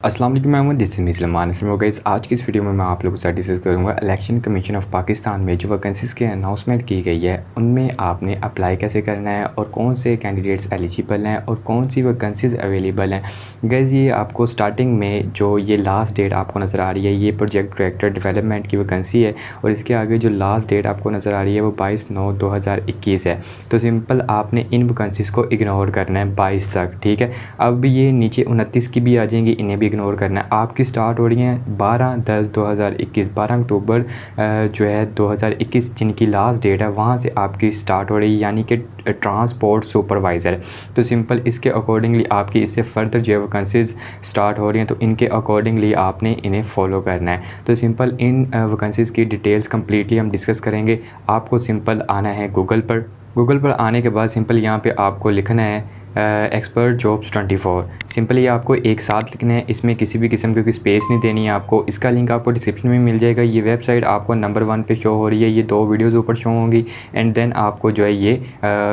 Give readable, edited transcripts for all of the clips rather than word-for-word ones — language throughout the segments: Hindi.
अस्सलाम वालेकुम मैं दिस इज़ सलमान गाइस। आज की इस वीडियो में मैं आप लोगों के साथ डिस्कस करूंगा इलेक्शन कमीशन ऑफ पाकिस्तान में जो वैकेंसीज़ की अनाउंसमेंट की गई है उनमें आपने अप्लाई कैसे करना है और कौन से कैंडिडेट्स एलिजिबल हैं और कौन सी वैकेंसीज़ अवेलेबल हैं। गाइस ये आपको स्टार्टिंग में जो ये लास्ट डेट आपको नज़र आ रही है ये प्रोजेक्ट डायरेक्टर डेवलपमेंट की वैकेंसी है और इसके आगे जो लास्ट डेट आपको नज़र आ रही है वो 22/9/2021 है। तो सिंपल आपने इन वैकेंसीज़ को इग्नोर करना है 22 तक, ठीक है। अब ये नीचे 29 की भी आ जाएंगी, इन्हें भी इग्नोर करना है। आपकी स्टार्ट हो रही हैं 12/10/2021, 12 अक्टूबर जो है 2021 जिनकी लास्ट डेट है वहाँ से आपकी स्टार्ट हो रही है, यानी कि ट्रांसपोर्ट सुपरवाइज़र। तो सिंपल इसके अकॉर्डिंगली आपकी इससे फर्दर जो है वैकेंसीज़ स्टार्ट हो रही हैं तो इनके अकॉर्डिंगली आपने इन्हें फॉलो करना है। तो सिंपल इन वैकेंसीज़ की डिटेल्स कम्प्लीटली हम डिस्कस करेंगे। आपको सिंपल आना है गूगल पर आने के बाद सिंपल यहाँ पे आपको लिखना है एक्सपर्ट जॉब्स 24। सिंपली आपको एक साथ लिखना है, इसमें किसी भी किस्म की कोई स्पेस नहीं देनी है आपको। इसका लिंक आपको डिस्क्रिप्शन में मिल जाएगा। ये वेबसाइट आपको नंबर 1 पे शो हो रही है, ये 2 वीडियोस ऊपर शो होंगी एंड देन आपको जो है ये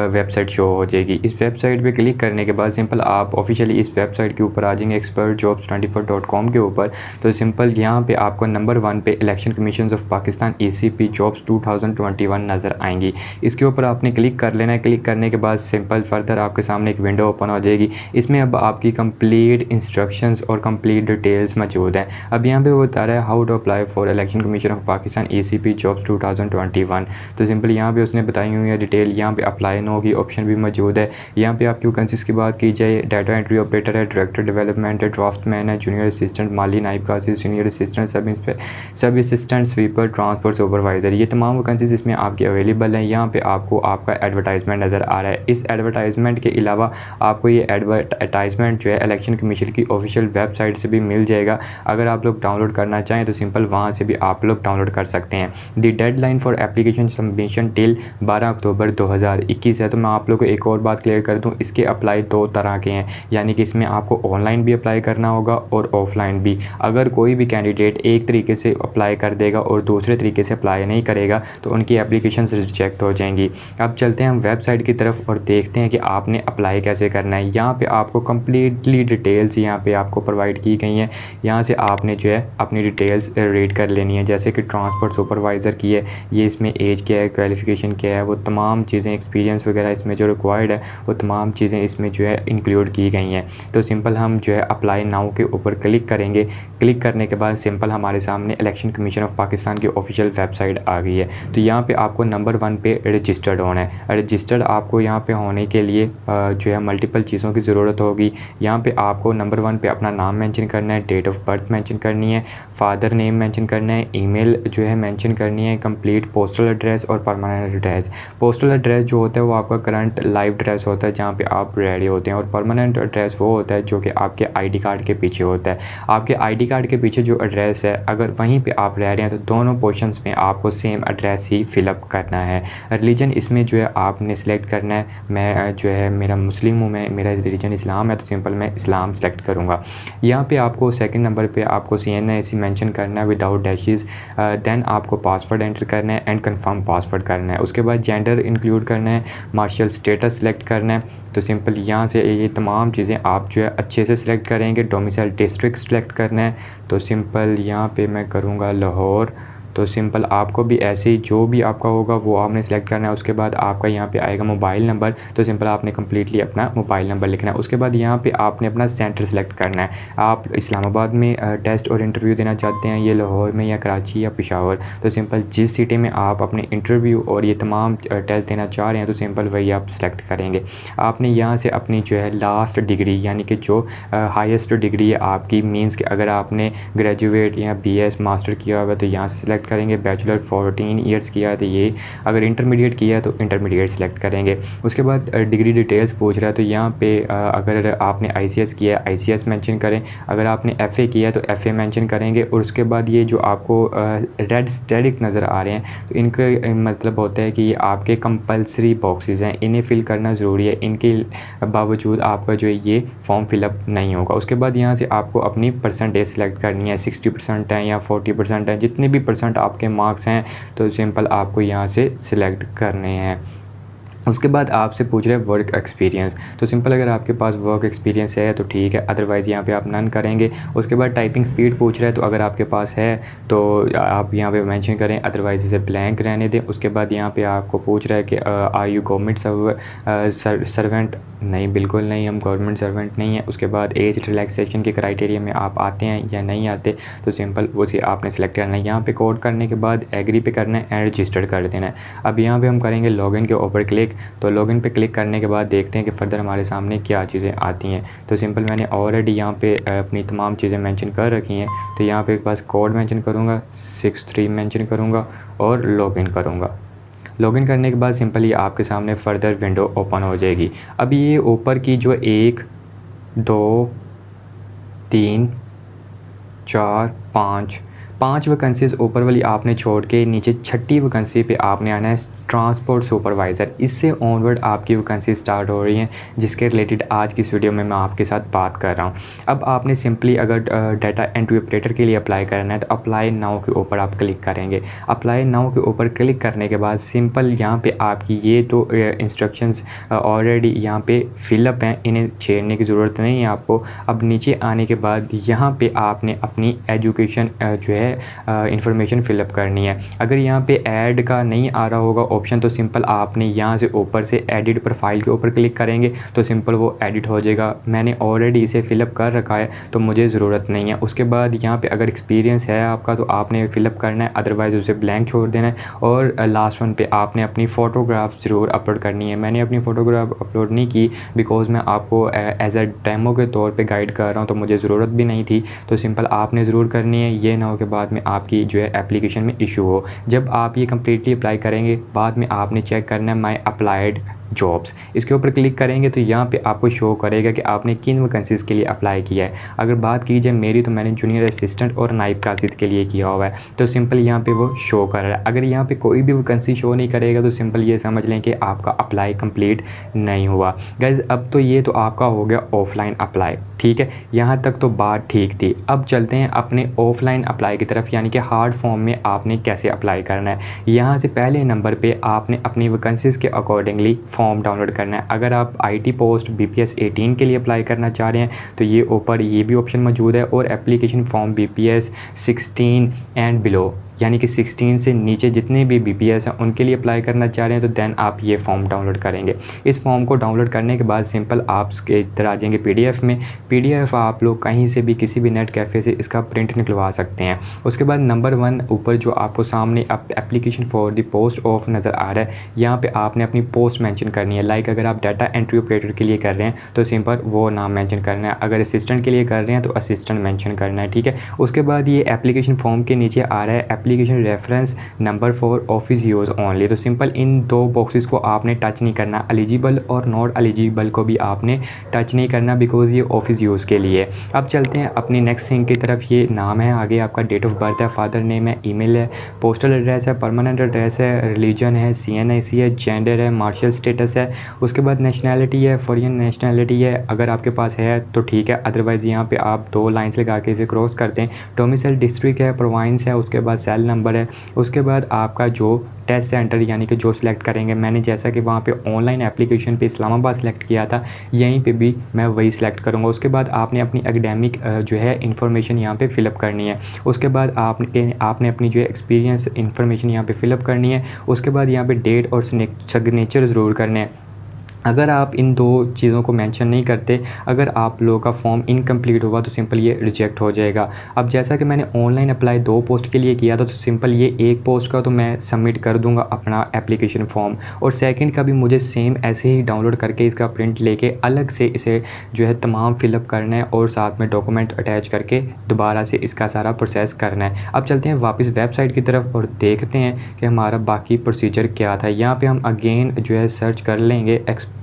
वेबसाइट शो हो जाएगी। इस वेबसाइट पे क्लिक करने के बाद सिंपल आप ऑफिशियली इस वेबसाइट के ऊपर आ जाएंगे expertjobs24.com के ऊपर। तो सिंपल यहाँ पे आपको नंबर 1 पे election commission of Pakistan ACP jobs 2021 नज़र आएंगी। इसके ऊपर आपने क्लिक कर लेना है। क्लिक करने के बाद सिंपल फर्दर आपके सामने एक विंडो ओपन हो जाएगी। इसमें अब आपकी कंप्लीट इंस्ट्रक्शंस और कंप्लीट डिटेल्स मौजूद हैं। अब यहाँ पे वो बता रहा है how to apply for election commission of Pakistan ACP jobs 2021। तो सिंपल यहाँ पे उसने बताई हुई है डिटेल। यहाँ पे अप्लाई नो की ऑप्शन भी मौजूद है। यहाँ पे आपकी वैकेंसीज की बात की जाए, डाटा एंट्री ऑपरेटर है, डायरेक्टर डेवलपमेंट है, ड्राफ्टमैन है, जूनियर असिस्टेंट, माली नाइब कासिस, सीनियर असिस्टेंट, सब असिस्टेंट, स्वीपर, ट्रांसपोर्ट सुपरवाइज़र, ये तमाम वैकेंसीज इसमें आपकी अवेलेबल हैं। यहाँ पे आपको आपका एडवर्टाइजमेंट नज़र आ रहा है। इस एडवर्टाइजमेंट के अलावा आपको ये एडवर्टाइजमेंट जो है इलेक्शन कमीशन की ऑफिशियल वेबसाइट से भी मिल जाएगा। अगर आप लोग डाउनलोड करना चाहें तो सिंपल वहाँ से भी आप लोग डाउनलोड कर सकते हैं। The deadline for application submission till 12 October 2021 है। तो मैं आप लोग को एक और बात क्लियर कर दूँ, इसके अप्लाई 2 तरह के हैं, यानी कि इसमें आपको ऑनलाइन भी अप्लाई करना होगा और ऑफलाइन भी। अगर कोई भी कैंडिडेट एक तरीके से अप्लाई कर देगा और दूसरे तरीके से अप्लाई नहीं करेगा तो उनकी एप्लीकेशन रिजेक्ट हो जाएंगी। अब चलते हैं हम वेबसाइट की तरफ और देखते हैं कि आपने अप्लाई कैसे करना है। यहाँ पे आपको कम्प्लीटली डिटेल्स यहाँ पे आपको प्रोवाइड की गई हैं। यहाँ से आपने जो है अपनी डिटेल्स रीड कर लेनी है, जैसे कि ट्रांसपोर्ट सुपरवाइज़र की है, ये इसमें एज क्या है, क्वालिफ़िकेशन क्या है, वो तमाम चीज़ें, एक्सपीरियंस वगैरह इसमें जो रिक्वायर्ड है वो तमाम चीज़ें इसमें जो है इंक्लूड की गई हैं। तो सिंपल हम जो है अप्लाई नाउ के ऊपर क्लिक करेंगे। क्लिक करने के बाद सिंपल हमारे सामने इलेक्शन कमीशन ऑफ पाकिस्तान की ऑफिशियल वेबसाइट आ गई है। तो यहाँ पे आपको नंबर 1 पे रजिस्टर्ड होना है। रजिस्टर्ड आपको यहाँ पे होने के लिए जो है मल्टीपल चीज़ों की ज़रूरत होगी। यहाँ पे आपको नंबर 1 पे अपना नाम मेंशन करना है, डेट ऑफ बर्थ मेंशन करनी है, फादर नेम मेंशन करना है, ईमेल जो है मेंशन करनी है, कंप्लीट पोस्टल एड्रेस और परमानेंट एड्रेस। पोस्टल एड्रेस जो होता है वो आपका करंट लाइव एड्रेस होता है जहाँ पे आप रेडी होते हैं, और परमानेंट एड्रेस वो होता है जो कि आपके ID कार्ड के पीछे होता है। आपके ID कार्ड के पीछे जो एड्रेस है अगर वहीं पे आप रह रहे हैं तो दोनों पोर्शंस में आपको सेम एड्रेस ही फिलअप करना है। रिलीजन इसमें जो है आपने सेलेक्ट करना है। मैं जो है मेरा मुस्लिम हूँ, मैं मेरा रिलीजन इस्लाम है, तो सिंपल मैं इस्लाम सेलेक्ट करूँगा। यहाँ पे आपको सेकंड नंबर पे आपको CNIC मेंशन करना है विदाउट डैशेस। देन आपको पासवर्ड एंटर करना है एंड कंफर्म पासवर्ड करना है। उसके बाद जेंडर इंक्लूड करना है, मार्शल स्टेटस सेलेक्ट करना है। तो सिंपल यहाँ से ये तमाम चीज़ें आप जो है अच्छे से सिलेक्ट करेंगे। डोमिसाइल डिस्ट्रिक्ट सेलेक्ट करना है, तो सिंपल यहाँ पे मैं करूँगा लाहौर। तो सिंपल आपको भी ऐसे ही जो भी आपका होगा वो आपने सेलेक्ट करना है। उसके बाद आपका यहाँ पे आएगा मोबाइल नंबर, तो सिंपल आपने कम्प्लीटली अपना मोबाइल नंबर लिखना है। उसके बाद यहाँ पे आपने अपना सेंटर सेलेक्ट करना है। आप इस्लामाबाद में टेस्ट और इंटरव्यू देना चाहते हैं, ये लाहौर में या कराची या पेशावर, तो सिंपल जिस सिटी में आप अपने इंटरव्यू और ये तमाम टेस्ट देना चाह रहे हैं तो सिंपल वही आप सेलेक्ट करेंगे। आपने यहाँ से अपनी जो है लास्ट डिग्री, यानी कि जो हाईएस्ट डिग्री है आपकी, मीन्स कि अगर आपने ग्रेजुएट या BS मास्टर किया हुआ है तो यहाँ से सेलेक्ट करेंगे। बैचलर 14 ईयर्स किया है तो ये, अगर इंटरमीडिएट किया है तो इंटरमीडिएट सेलेक्ट करेंगे। उसके बाद डिग्री डिटेल्स पूछ रहा है, तो यहाँ पे अगर आपने ICS किया है ICS मेंशन करें, अगर आपने FA किया है तो FA मेंशन करेंगे। और उसके बाद ये जो आपको रेड स्टेरिक नज़र आ रहे हैं तो इनका मतलब होता है कि ये आपके कंपलसरी बॉक्सेस हैं, इन्हें फिल करना ज़रूरी है। इनके बावजूद आपका जो है ये फॉर्म फिलअप नहीं होगा। उसके बाद यहाँ से आपको अपनी परसेंटेज सेलेक्ट करनी है, 60% है या 40% है, जितने भी परसेंट आपके मार्क्स हैं तो सिंपल आपको यहाँ से सिलेक्ट करने हैं। उसके बाद आपसे पूछ रहे हैं वर्क एक्सपीरियंस। तो सिंपल अगर आपके पास वर्क एक्सपीरियंस है तो ठीक है, अदरवाइज़ यहाँ पे आप नन करेंगे। उसके बाद टाइपिंग स्पीड पूछ रहा है, तो अगर आपके पास है तो आप यहाँ पे मेंशन करें, अदरवाइज़ इसे ब्लैंक रहने दें। उसके बाद यहाँ पे आपको पूछ रहा है कि आर यू गवर्नमेंट सर्वेंट? नहीं, बिल्कुल नहीं, हम गवर्नमेंट सर्वेंट नहीं है। उसके बाद एज रिलैक्सेशन के क्राइटेरिया में आप आते हैं या नहीं आते, तो सिंपल उसे आपने सेलेक्ट करना है। यहाँ पे कोड करने के बाद एग्री पे करना है एंड रजिस्टर्ड कर देना है। अब यहाँ पे हम करेंगे लॉगिन के ऊपर क्लिक। तो लॉगिन पे क्लिक करने के बाद देखते हैं कि फ़र्दर हमारे सामने क्या चीज़ें आती हैं। तो सिंपल मैंने ऑलरेडी यहाँ पे अपनी तमाम चीज़ें मेंशन कर रखी हैं। तो यहाँ पे पास कोड मेंशन करूँगा, 63 मेंशन करूँगा और लॉगिन करूँगा। लॉगिन करने के बाद सिंपली आपके सामने फ़र्दर विंडो ओपन हो जाएगी। अब ये ऊपर की जो 1 2 3 4 5 वैकेंसीज़ ऊपर वाली आपने छोड़ के नीचे छठी वैकेंसी पे आपने आना है ट्रांसपोर्ट सुपरवाइज़र। इससे ऑनवर्ड आपकी वैकेंसी स्टार्ट हो रही हैं, जिसके रिलेटेड आज की इस वीडियो में मैं आपके साथ बात कर रहा हूँ। अब आपने सिंपली अगर डाटा एंट्री ऑपरेटर के लिए अप्लाई करना है तो अप्लाई नाउ के ऊपर आप क्लिक करेंगे। अप्लाई नाउ के ऊपर क्लिक करने के बाद सिंपल यहाँ पे आपकी ये तो इंस्ट्रक्शंस ऑलरेडी यहाँ पे फिलअप हैं, इन्हें छेड़ने की ज़रूरत नहीं है आपको। अब नीचे आने के बाद यहाँ पे आपने अपनी एजुकेशन जो है इंफॉर्मेशन फ़िलअप करनी है। अगर यहाँ पे ऐड का नहीं आ रहा होगा ऑप्शन, तो सिंपल आपने यहाँ से ऊपर से एडिट प्रोफाइल के ऊपर क्लिक करेंगे तो सिंपल वो एडिट हो जाएगा। मैंने ऑलरेडी इसे फ़िलअप कर रखा है तो मुझे ज़रूरत नहीं है। उसके बाद यहाँ पे अगर एक्सपीरियंस है आपका तो आपने फ़िलअप करना है, अदरवाइज़ उसे ब्लैंक छोड़ देना है। और लास्ट वन पे आपने अपनी फ़ोटोग्राफ ज़रूर अपलोड करनी है। मैंने अपनी फ़ोटोग्राफ अपलोड नहीं की बिकॉज़ मैं आपको एज अ डेमो के तौर पर गाइड कर रहा हूँ, तो मुझे ज़रूरत भी नहीं थी। तो सिंपल आपने ज़रूर करनी है, ये ना हो के बाद में आपकी जो है एप्लीकेशन में इशू हो। जब आप ये कम्प्लीटली अप्लाई करेंगे, बाद में आपने चेक करना है माई अप्लाइड जॉब्स, इसके ऊपर क्लिक करेंगे तो यहाँ पे आपको शो करेगा कि आपने किन वैकेंसीज़ के लिए अप्लाई किया है। अगर बात की जाए मेरी, तो मैंने जूनियर असिस्टेंट और नाइब कासिद के लिए किया हुआ है, तो सिंपल यहाँ पे वो शो कर रहा है। अगर यहाँ पे कोई भी वैकेंसी शो नहीं करेगा तो सिंपल ये समझ लें कि आपका अप्लाई कंप्लीट नहीं हुआ। गाइस, अब तो ये तो आपका हो गया ऑफलाइन अप्लाई, ठीक है, यहाँ तक तो बात ठीक थी। अब चलते हैं अपने ऑफलाइन अप्लाई की तरफ, यानी कि हार्ड फॉर्म में आपने कैसे अप्लाई करना है। यहाँ से पहले नंबर पे आपने अपनी वैकेंसीज़ के अकॉर्डिंगली फॉर्म डाउनलोड करना है। अगर आप आईटी पोस्ट बीपीएस 18 के लिए अप्लाई करना चाह रहे हैं तो ये ऊपर ये भी ऑप्शन मौजूद है, और application form BPS 16 and below, यानी कि 16 से नीचे जितने भी बीपीएस हैं उनके लिए अप्लाई करना चाह रहे हैं, तो देन आप ये फॉर्म डाउनलोड करेंगे। इस फॉर्म को डाउनलोड करने के बाद सिंपल आप इसके इधर आ जाएंगे पीडीएफ में। पीडीएफ आप लोग कहीं से भी किसी भी नेट कैफ़े से इसका प्रिंट निकलवा सकते हैं। उसके बाद नंबर 1 ऊपर जो आपको सामने application for the post of नज़र आ रहा है, यहाँ पर आपने अपनी पोस्ट मैंशन करनी है। लाइक अगर आप डाटा एंट्री ऑपरेटर के लिए कर रहे हैं तो सिंपल वो नाम मैंशन करना है, अगर असिस्टेंट के लिए कर रहे हैं तो असिस्टेंट मैंशन करना है, ठीक है। उसके बाद ये एप्लीकेशन फॉर्म के नीचे आ रहा है application reference number for office use only. तो सिंपल इन दो बॉक्सेस को आपने टच नहीं करना, एलिजिबल और नॉट एलिजिबल को भी आपने टच नहीं करना, बिकॉज ये ऑफिस यूज़ के लिए। अब चलते हैं अपनी नेक्स्ट थिंग की तरफ। ये नाम है, आगे आपका डेट ऑफ बर्थ है, फादर नेम है, ईमेल है, पोस्टल एड्रेस है, परमानेंट एड्रेस है, रिलीजन है, CNIC है, जेंडर है, मार्शल स्टेटस है। उसके बाद नेशनैलिटी है, फॉरेन नेशनैलिटी है, अगर आपके पास है तो ठीक है, अदरवाइज़ यहाँ पे आप 2 लाइन्स लगा के इसे क्रॉस करते हैं। डोमिसाइल डिस्ट्रिक्ट है, प्रोविंस है, उसके बाद सेल नंबर है। उसके बाद आपका जो टेस्ट सेंटर यानी कि जो सिलेक्ट करेंगे, मैंने जैसा कि वहाँ पे ऑनलाइन एप्लीकेशन पे इस्लामाबाद सेलेक्ट किया था, यहीं पे भी मैं वही सिलेक्ट करूँगा। उसके बाद आपने अपनी एकेडमिक जो है इन्फॉर्मेशन यहाँ पे फिलअप करनी है। उसके बाद आपने अपनी जो है एक्सपीरियंस इन्फॉर्मेशन यहाँ पे फिलअप करनी है। उसके बाद यहाँ पे डेट और सिग्नेचर ज़रूर करने हैं। अगर आप इन 2 चीज़ों को मेंशन नहीं करते, अगर आप लोगों का फॉर्म इनकम्प्लीट होगा तो सिंपल ये रिजेक्ट हो जाएगा। अब जैसा कि मैंने ऑनलाइन अप्लाई 2 पोस्ट के लिए किया था, तो सिंपल ये 1 पोस्ट का तो मैं सबमिट कर दूंगा अपना एप्लीकेशन फॉर्म, और सेकंड का भी मुझे सेम ऐसे ही डाउनलोड करके इसका प्रिंट लेके अलग से इसे जो है तमाम फिलअप करना है, और साथ में डॉक्यूमेंट अटैच करके दोबारा से इसका सारा प्रोसेस करना है। अब चलते हैं वापस वेबसाइट की तरफ और देखते हैं कि हमारा बाकी प्रोसीजर क्या था। यहाँ पर हम अगेन जो है सर्च कर लेंगे एक्सपर्ट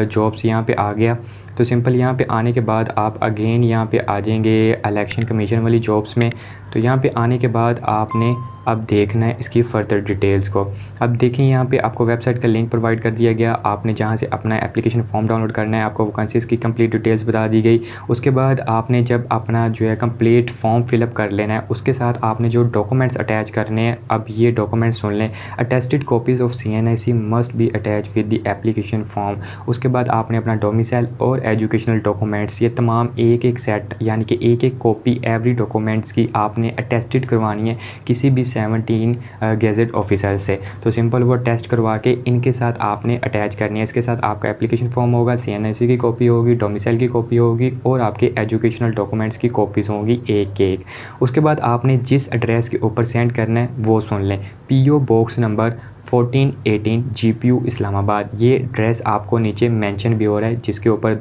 जॉब्स, यहाँ पे आ गया। तो सिंपल यहाँ पे आने के बाद आप अगेन यहाँ पे आ जाएंगे इलेक्शन कमीशन वाली जॉब्स में। तो यहाँ पे आने के बाद आपने अब देखना है इसकी फ़र्दर डिटेल्स को। अब देखिए यहाँ पे आपको वेबसाइट का लिंक प्रोवाइड कर दिया गया, आपने जहाँ से अपना एप्लीकेशन फॉर्म डाउनलोड करना है, आपको वैकेंसीज़ की कंप्लीट डिटेल्स बता दी गई। उसके बाद आपने जब अपना जो है कंप्लीट फॉर्म फिलअप कर लेना है, उसके साथ आपने जो डॉक्यूमेंट्स अटैच करने हैं, अब ये डॉक्यूमेंट्स सुन लें। Attested copies of CNIC must be attach with the application form. उसके बाद आपने अपना डोमिसाइल और एजुकेशनल डॉक्यूमेंट्स, ये तमाम एक एक सेट यानी कि एक एक कॉपी एवरी डॉक्यूमेंट्स की आपने अटेस्टेड करवानी है किसी भी 17 गेजेट ऑफिसर से। तो सिंपल वो टेस्ट करवा के इनके साथ आपने अटैच करनी है। इसके साथ आपका एप्लीकेशन फॉर्म होगा, CNIC की कॉपी होगी, डोमिसाइल की कॉपी होगी और आपके एजुकेशनल डॉक्यूमेंट्स की कॉपीज़ होंगी एक एक। उसके बाद आपने जिस एड्रेस के ऊपर सेंड करना है वो सुन लें, PO box number 1418 GPU Islamabad. ये एड्रेस आपको नीचे मेंशन भी हो रहा है, जिसके ऊपर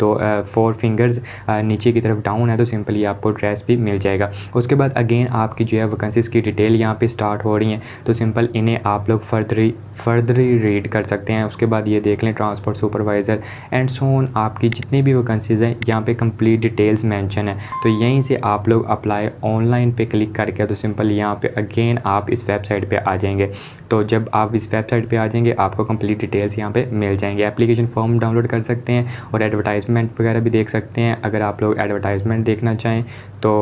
4 फिंगर्स नीचे की तरफ डाउन है, तो सिंपली आपको एड्रेस भी मिल जाएगा। उसके बाद अगेन आपकी जो है वैकेंसीज़ की डिटेल यहाँ पे स्टार्ट हो रही हैं, तो सिंपल इन्हें आप लोग फर्दरी रीड कर सकते हैं। उसके बाद ये देख लें ट्रांसपोर्ट सुपरवाइज़र एंड सोन, आपकी जितनी भी वैकेंसीज़ हैं यहाँ पे कंप्लीट डिटेल्स मेंशन है। तो यहीं से आप लोग अप्लाई ऑनलाइन पे क्लिक करके तो सिंपल यहाँ पे अगेन आप इस वेबसाइट पे आ जाएंगे। तो जब आप इस वेबसाइट पे आ जाएंगे आपको कंप्लीट डिटेल्स यहाँ पे मिल जाएंगे। एप्लीकेशन फॉर्म डाउनलोड कर सकते हैं और एडवर्टाइजमेंट वगैरह भी देख सकते हैं। अगर आप लोग एडवर्टाइजमेंट देखना चाहें तो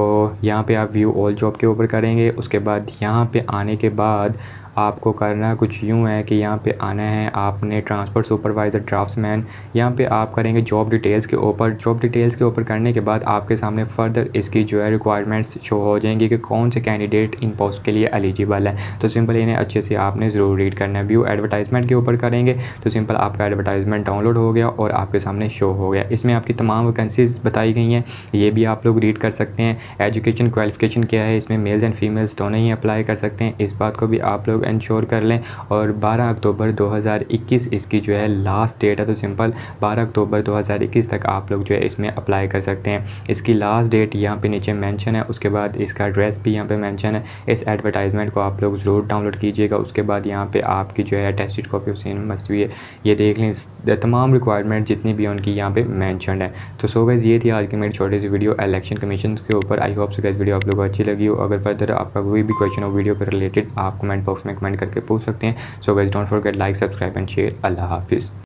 यहाँ पे आप व्यू ऑल जॉब के ऊपर करेंगे। उसके बाद यहाँ पे आने के बाद आपको करना कुछ यूँ है कि यहाँ पे आना है आपने ट्रांसपोर्ट सुपरवाइज़र ड्राफ्ट्समैन, यहाँ पे आप करेंगे जॉब डिटेल्स के ऊपर। जॉब डिटेल्स के ऊपर करने के बाद आपके सामने फ़र्दर इसकी जो है रिक्वायरमेंट्स शो हो जाएंगी कि कौन से कैंडिडेट इन पोस्ट के लिए एलिजिबल है। तो सिंपल इन्हें अच्छे से आपने ज़रूर रीड करना है। व्यू एडवर्टाइजमेंट के ऊपर करेंगे तो सिंपल आपका एडवर्टाइजमेंट डाउनलोड हो गया और आपके सामने शो हो गया। इसमें आपकी तमाम वैकेंसीज़ बताई गई हैं, ये भी आप लोग रीड कर सकते हैं। एजुकेशन क्वालिफिकेशन क्या है, इसमें मेल्स एंड फीमेल्स दोनों ही अप्लाई कर सकते हैं, इस बात को भी आप लोग इंश्योर कर लें। और 12 अक्टूबर 2021 इसकी जो है लास्ट डेट है, तो सिंपल 12 अक्टूबर 2021 तक आप लोग जो है इसमें अप्लाई कर सकते हैं। इसकी लास्ट डेट यहाँ पे नीचे मेंशन है। उसके बाद इसका एड्रेस भी यहाँ पे मेंशन है। इस एडवर्टाइजमेंट को आप लोग ज़रूर डाउनलोड कीजिएगा। उसके बाद यहाँ पे आपकी जो है अटेस्टेड कॉपी ऑफ सीन मस्ट भी है, ये देख लें। तमाम रिक्वायरमेंट जितनी भी उनकी यहाँ पे मेंशन है। तो सो गाइस ये थी आज की मेरी छोटी सी वीडियो इलेक्शन कमीशन के ऊपर। I hope so guys video आप लोगों को अच्छी लगी हो। अगर फर्दर आपका कोई भी क्वेश्चन हो वीडियो के रिलेटेड आप कमेंट बॉक्स में कमेंट करके पूछ सकते हैं। So guys don't forget like, subscribe and share. अल्लाह हाफिज़।